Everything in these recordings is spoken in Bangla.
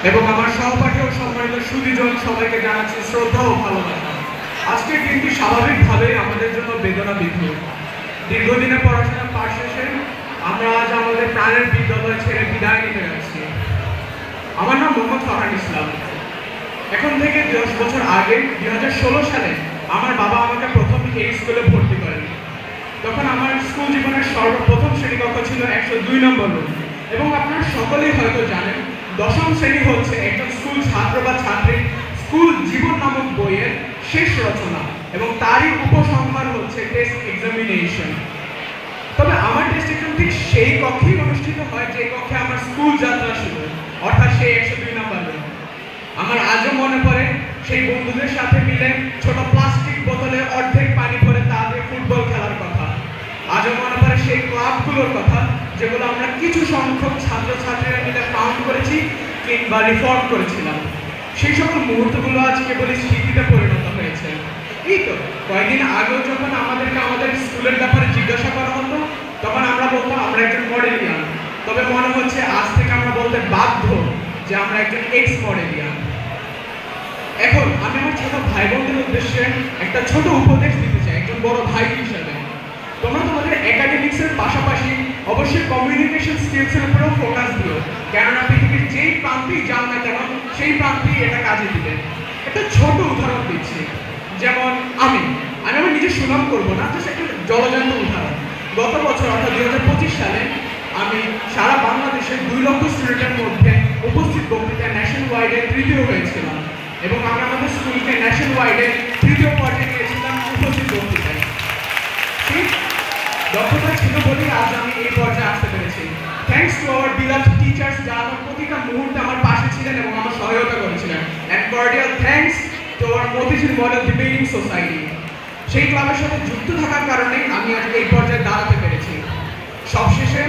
এবং আমার সহপাঠী ও সম্মানিত সুধীজন সবাইকে জানাচ্ছি শ্রদ্ধা ও ভালোবাসা। আজকের দিনটি স্বাভাবিকভাবে আমাদের জন্য বেদনাবিধ। দীর্ঘদিনের পড়াশোনার পাশ শেষে আমরা আজ আমাদের প্রাণের বিদ্যালয় ছেড়ে বিদায় নিতে যাচ্ছি। আমার নাম মোহাম্মদ ফারহান ইসলাম। এখন থেকে 10 বছর আগে 2016 সালে আমার বাবা আমাকে প্রথম এই স্কুলে ভর্তি করেন। তখন আমার স্কুল জীবনের সর্বপ্রথম শ্রেণীকক্ষ ছিল 102 নম্বর রুম। এবং আপনারা সকলেই হয়তো জানেন, দশম শ্রেণী হচ্ছে একজন স্কুল ছাত্র বা ছাত্রীর স্কুল জীবন নামক বইয়ের শেষ রচনা এবং তারই উপসংহার হচ্ছে টেস্ট এক্সামিনেশন। তবে আমার টেস্ট এক্সাম ঠিক সেই কক্ষেই অনুষ্ঠিত হয় যে কক্ষে আমার স্কুল যাত্রা শুরু, অর্থাৎ সেই 102 নম্বর রুম। আমার আজও মনে পড়ে সেই বন্ধুদের সাথে মিলে ছোট প্লাস্টিক বোতলে অর্ধেক পানি ভরে তা দিয়ে ফুটবল খেলার কথা। আজও মনে পড়ে সেই ক্লাবগুলোর কথা যেগুলো আমরা কিছু সংখ্যক ছাত্রছাত্রীরা মিলে ফাউন্ড করেছি কিংবা রিফর্ম করেছিলাম। সেই সকল মুহূর্তগুলো আজ কেবলই স্মৃতিতে পরিণত হয়েছে। এই তো কয়েকদিন আগেও যখন আমাদেরকে আমাদের স্কুলের ব্যাপারে জিজ্ঞাসা করা হতো, তখন আমরা বলতাম আমরা একজন মডেলিয়ান। তবে মনে হচ্ছে আজ থেকে আমরা বলতে বাধ্য যে আমরা একজন এক্স মডেলিয়ান। এখন আমি আমার ছোট ভাই বোনদের উদ্দেশ্যে একটা ছোট উপদেশ দিতে চাই একজন বড় ভাই হিসেবে। তোমরা তোমাদের একাডেমিক্সের পাশাপাশি অবশ্যই কমিউনিকেশন স্কিলসের উপরেও ফোকাস দিও, কেননা পৃথিবীর যেই প্রান্তেই যাও না কেন সেই প্রান্তেই এটা কাজে দিবে। একটা ছোট উদাহরণ দিচ্ছি, যেমন আমি আমার নিজের সুনাম করবো না, জাস্ট একটা জলজান্ত উদাহরণ। গত বছর অর্থাৎ 2025 সালে আমি সারা বাংলাদেশের 2 লক্ষ স্টুডেন্টের মধ্যে উপস্থিত বক্তৃতায় ন্যাশনাল ওয়াইডে তৃতীয় হয়েছিলাম এবং আমরা আমাদের স্কুলকে ন্যাশনাল ওয়াইডে তৃতীয় পর্যায়ে নিয়েছিলাম উপস্থিত বক্তৃতায়। ঠিক দক্ষতা ছিল বলেই আজ আমি এই পর্যায়ে আসতে পেরেছি। Thanks to our beloved teachers, যারা আমার প্রতিটা মুহূর্তে আমার পাশে ছিলেন এবং আমার সহায়তা করেছিলেন। And cordial thanks to our Motijheel model debating society. সেই ক্লাবের সাথে যুক্ত থাকার কারণেই আমি আজ এই পর্যায়ে দাঁড়াতে পেরেছি। সবশেষে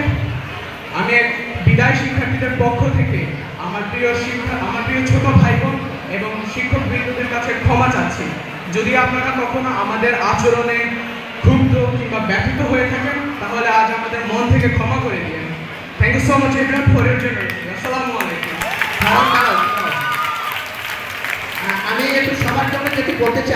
আমি এক বিদায় শিক্ষার্থীদের পক্ষ থেকে আমার প্রিয় ছোট ভাই বোন এবং শিক্ষক বৃন্দদের কাছে ক্ষমা চাচ্ছি যদি আপনারা কখনো আমাদের আচরণে ক্ষুব্ধ কিংবা ব্যথিত হয়ে থাকেন, তাহলে আজ আমাদের মন থেকে ক্ষমা করে দিন। Thank you so much everyone for your generosity. আসসালামু আলাইকুম। আমি একটু সবার জন্য যেটি বলতে চাই।